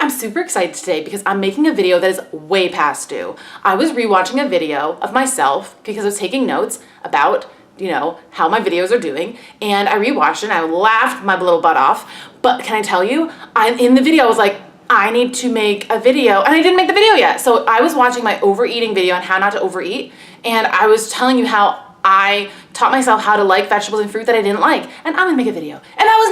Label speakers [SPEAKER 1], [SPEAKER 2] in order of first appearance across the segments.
[SPEAKER 1] I'm super excited today because I'm making a video that is way past due. I was rewatching a video of myself because I was taking notes about, how my videos are doing, and I rewatched it and I laughed my little butt off. But can I tell you, in the video I was like, I need to make a video, and I didn't make the video yet. So I was watching my overeating video on how not to overeat, and I was telling you how I taught myself how to like vegetables and fruit that I didn't like, and I'm gonna make a video. And that was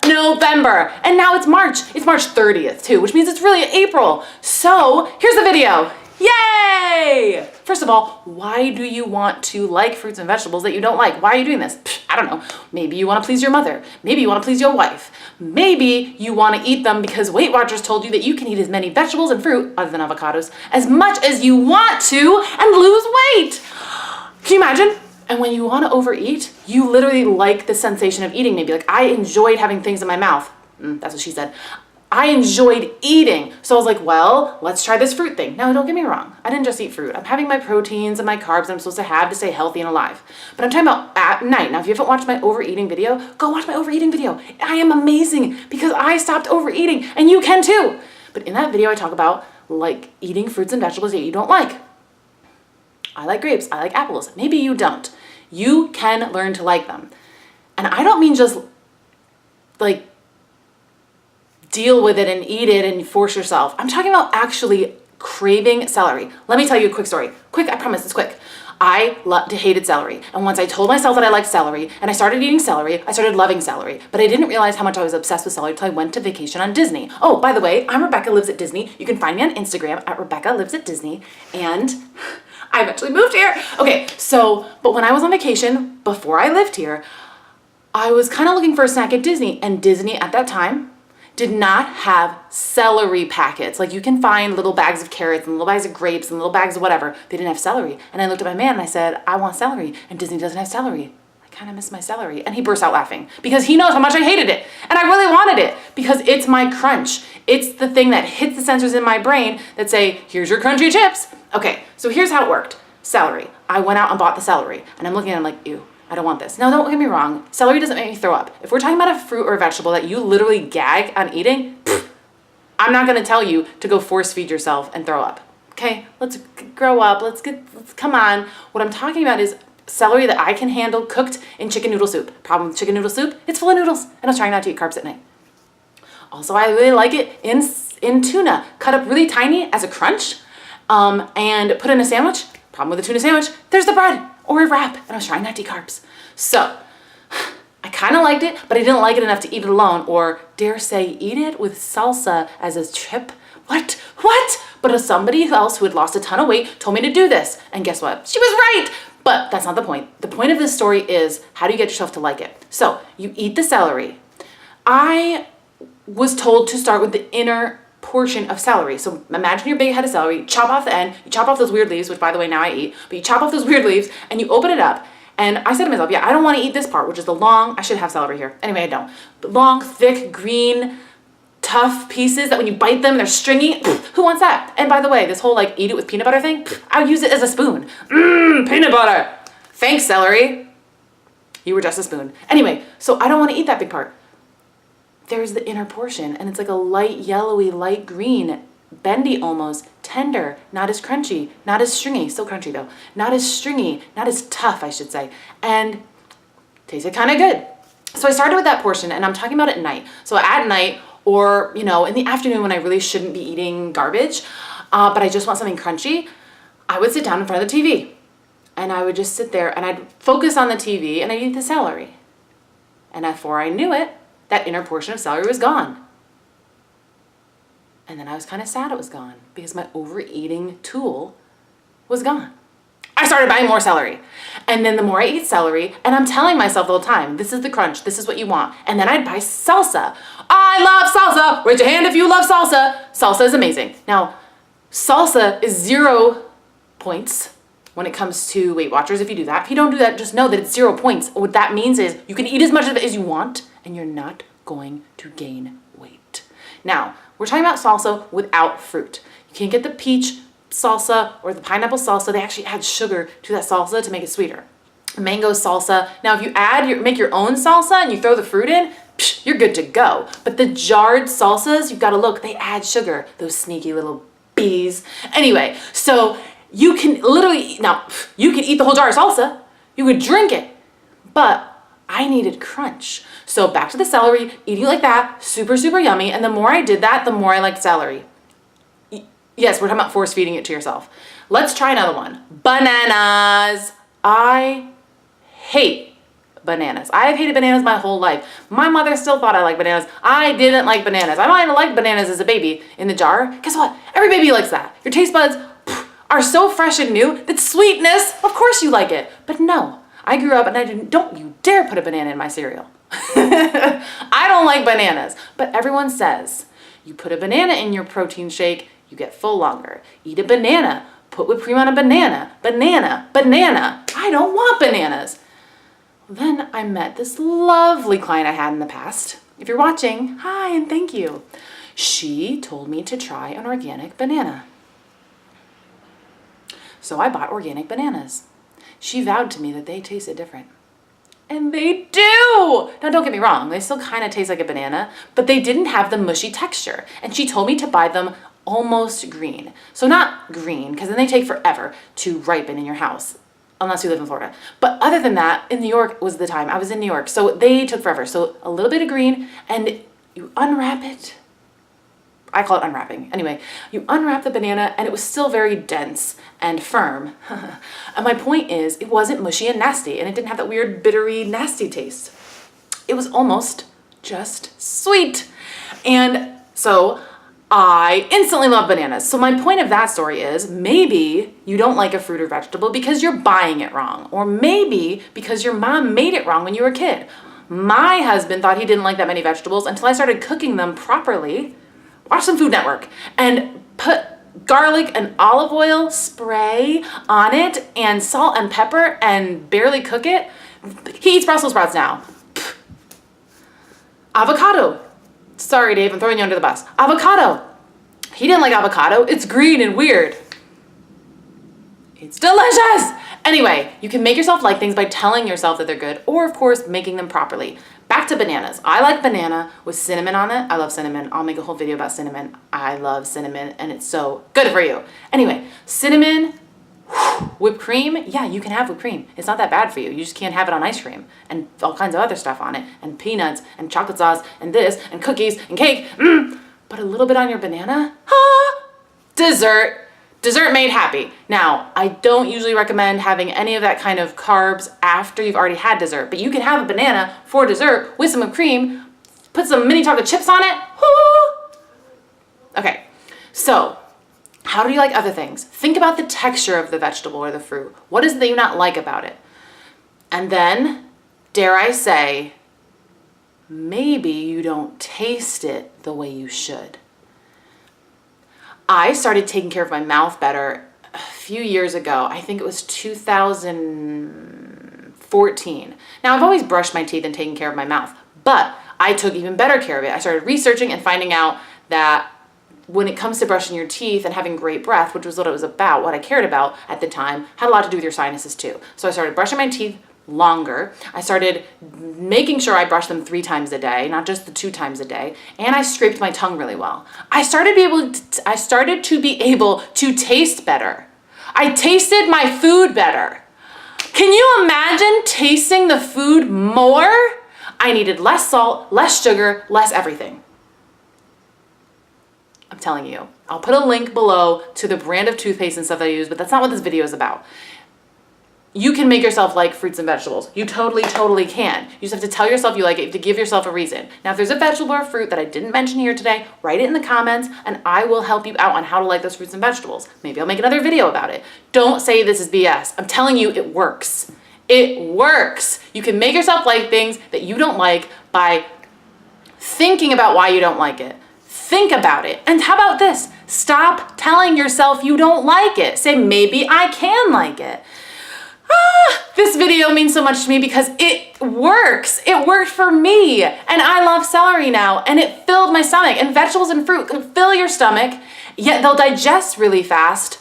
[SPEAKER 1] November, and now it's March. It's March 30th too, which means it's really April. So here's the video. Yay! First of all, why do you want to like fruits and vegetables that you don't like? Why are you doing this? I don't know. Maybe you want to please your mother. Maybe you want to please your wife. Maybe you want to eat them because Weight Watchers told you that you can eat as many vegetables and fruit, other than avocados, as much as you want to and lose weight. Can you imagine? And when you want to overeat, you literally like the sensation of eating. Maybe like, I enjoyed having things in my mouth. That's what she said. I enjoyed eating. So I was like, well, let's try this fruit thing. Now, don't get me wrong. I didn't just eat fruit. I'm having my proteins and my carbs that I'm supposed to have to stay healthy and alive. But I'm talking about at night. Now, if you haven't watched my overeating video, go watch my overeating video. I am amazing because I stopped overeating, and you can too. But in that video, I talk about like eating fruits and vegetables that you don't like. I like grapes. I like apples. Maybe you don't. You can learn to like them. And I don't mean just like deal with it and eat it and force yourself. I'm talking about actually craving celery. Let me tell you a quick story. Quick, I promise it's quick. I hated celery. And once I told myself that I liked celery and I started eating celery, I started loving celery. But I didn't realize how much I was obsessed with celery until I went to vacation on Disney. Oh, by the way, I'm Rebecca Lives at Disney. You can find me on Instagram at Rebecca Lives at Disney. And I eventually moved here. Okay, but when I was on vacation, before I lived here, I was kind of looking for a snack at Disney. And Disney at that time did not have celery packets. Like you can find little bags of carrots and little bags of grapes and little bags of whatever. They didn't have celery. And I looked at my man and I said, I want celery. And Disney doesn't have celery. I kind of miss my celery. And he burst out laughing because he knows how much I hated it. And I really wanted it because it's my crunch. It's the thing that hits the sensors in my brain that say, here's your crunchy chips. Okay, so here's how it worked. Celery. I went out and bought the celery. And I'm looking at it, I'm like, ew. I don't want this. Now, don't get me wrong. Celery doesn't make me throw up. If we're talking about a fruit or a vegetable that you literally gag on eating, I'm not going to tell you to go force feed yourself and throw up. Okay? Let's grow up. Let's come on. What I'm talking about is celery that I can handle cooked in chicken noodle soup. Problem with chicken noodle soup? It's full of noodles. And I was trying not to eat carbs at night. Also, I really like it in tuna. Cut up really tiny as a crunch and put in a sandwich. Problem with the tuna sandwich? There's the bread. Or a wrap, and I was trying not to eat carbs. So, I kind of liked it, but I didn't like it enough to eat it alone, or dare say, eat it with salsa as a chip. What? But as somebody else who had lost a ton of weight told me to do this, and guess what? She was right! But that's not the point. The point of this story is, how do you get yourself to like it? So, you eat the celery. I was told to start with the inner portion of celery. So imagine your big head of celery, chop off the end, you chop off those weird leaves, which by the way now I eat, but you chop off those weird leaves and you open it up. And I said to myself, yeah, I don't want to eat this part, which is the long, I should have celery here. Anyway, I don't. The long, thick, green, tough pieces that when you bite them, they're stringy. Who wants that? And by the way, this whole like eat it with peanut butter thing, I would use it as a spoon. Peanut butter. Thanks, celery. You were just a spoon. Anyway, so I don't want to eat that big part. There's the inner portion, and it's like a light yellowy, light green, bendy almost, tender, not as crunchy, not as stringy, still crunchy though, not as stringy, not as tough, I should say, and tasted kind of good. So I started with that portion, and I'm talking about at night. So at night, or in the afternoon when I really shouldn't be eating garbage, but I just want something crunchy, I would sit down in front of the TV, and I would just sit there, and I'd focus on the TV, and I'd eat the celery. And before I knew it, that inner portion of celery was gone. And then I was kind of sad it was gone because my overeating tool was gone. I started buying more celery. And then the more I eat celery, and I'm telling myself the whole time, this is the crunch, this is what you want. And then I'd buy salsa. I love salsa. Raise your hand if you love salsa. Salsa is amazing. Now, salsa is 0 points when it comes to Weight Watchers if you do that. If you don't do that, just know that it's 0 points. What that means is you can eat as much of it as you want, and you're not going to gain weight. Now, we're talking about salsa without fruit. You can't get the peach salsa or the pineapple salsa. They actually add sugar to that salsa to make it sweeter. Mango salsa. Now, if you make your own salsa and you throw the fruit in, psh, you're good to go. But the jarred salsas, you've got to look, they add sugar, those sneaky little bees. Anyway, so you can literally, now, you can eat the whole jar of salsa, you could drink it, but I needed crunch. So back to the celery, eating like that, super, super yummy. And the more I did that, the more I liked celery. Yes, we're talking about force feeding it to yourself. Let's try another one. Bananas. I hate bananas. I have hated bananas my whole life. My mother still thought I liked bananas. I didn't like bananas. I might have liked bananas as a baby in the jar. Guess what? Every baby likes that. Your taste buds are so fresh and new that sweetness, of course you like it. But no, I grew up and I didn't, don't you dare put a banana in my cereal. I don't like bananas. But everyone says you put a banana in your protein shake, you get full longer. Eat a banana. Put whipped cream on a banana. Banana. Banana. I don't want bananas. Then I met this lovely client I had in the past. If you're watching, hi and thank you. She told me to try an organic banana. So I bought organic bananas. She vowed to me that they tasted different. And they do! Now don't get me wrong, they still kind of taste like a banana, but they didn't have the mushy texture. And she told me to buy them almost green. So not green, because then they take forever to ripen in your house, unless you live in Florida. But other than that, in New York was the time. I was in New York, so they took forever. So a little bit of green, and you unwrap it. I call it unwrapping. Anyway, you unwrap the banana, and it was still very dense and firm. And my point is, it wasn't mushy and nasty, and it didn't have that weird, bittery, nasty taste. It was almost just sweet. And so I instantly love bananas. So my point of that story is maybe you don't like a fruit or vegetable because you're buying it wrong, or maybe because your mom made it wrong when you were a kid. My husband thought he didn't like that many vegetables until I started cooking them properly. Watch some Food Network and put garlic and olive oil spray on it and salt and pepper and barely cook it. He eats Brussels sprouts now. Avocado. Sorry, Dave, I'm throwing you under the bus. Avocado. He didn't like avocado. It's green and weird. It's delicious. Anyway, you can make yourself like things by telling yourself that they're good, or of course, making them properly. Back to bananas. I like banana with cinnamon on it. I love cinnamon. I'll make a whole video about cinnamon. I love cinnamon and it's so good for you. Anyway, cinnamon, whipped cream. Yeah, you can have whipped cream. It's not that bad for you. You just can't have it on ice cream and all kinds of other stuff on it, and peanuts and chocolate sauce and this and cookies and cake. But a little bit on your banana. Dessert. Dessert made happy. Now, I don't usually recommend having any of that kind of carbs after you've already had dessert, but you can have a banana for dessert with some whipped cream, put some mini chocolate chips on it. Okay, so how do you like other things? Think about the texture of the vegetable or the fruit. What is it that you not like about it? And then, dare I say, maybe you don't taste it the way you should. I started taking care of my mouth better a few years ago. I think it was 2014. Now, I've always brushed my teeth and taken care of my mouth, but I took even better care of it. I started researching and finding out that when it comes to brushing your teeth and having great breath, which was what it was about, what I cared about at the time, had a lot to do with your sinuses too. So I started brushing my teeth longer. I started making sure I brushed them 3 times a day, not just the 2 times a day, and I scraped my tongue really well. I started to be able to taste better. I tasted my food better. Can you imagine tasting the food more? I needed less salt, less sugar, less everything. I'm telling you. I'll put a link below to the brand of toothpaste and stuff I use, but that's not what this video is about. You can make yourself like fruits and vegetables. You totally can. You just have to tell yourself you like it, to give yourself a reason. Now, if there's a vegetable or fruit that I didn't mention here today, write it in the comments and I will help you out on how to like those fruits and vegetables. Maybe I'll make another video about it. Don't say this is BS. I'm telling you, it works. It works. You can make yourself like things that you don't like by thinking about why you don't like it. Think about it. And how about this? Stop telling yourself you don't like it. Say, maybe I can like it. This video means so much to me because it works. It worked for me. And I love celery now, and it filled my stomach. And vegetables and fruit can fill your stomach, yet they'll digest really fast.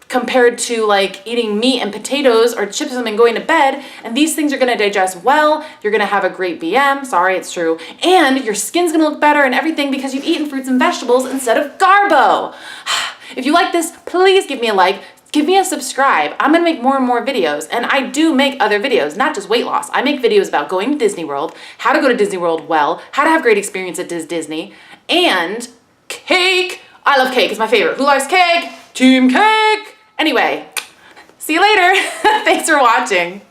[SPEAKER 1] compared to like eating meat and potatoes or chips and going to bed. And these things are gonna digest well. You're gonna have a great BM, sorry, it's true. And your skin's gonna look better and everything because you've eaten fruits and vegetables instead of garbo. If you like this, please give me a like. Give me a subscribe. I'm gonna make more and more videos, and I do make other videos, not just weight loss. I make videos about going to Disney World, how to go to Disney World well, how to have great experience at Disney, and cake. I love cake, it's my favorite. Who likes cake? Team cake! Anyway, see you later. Thanks for watching.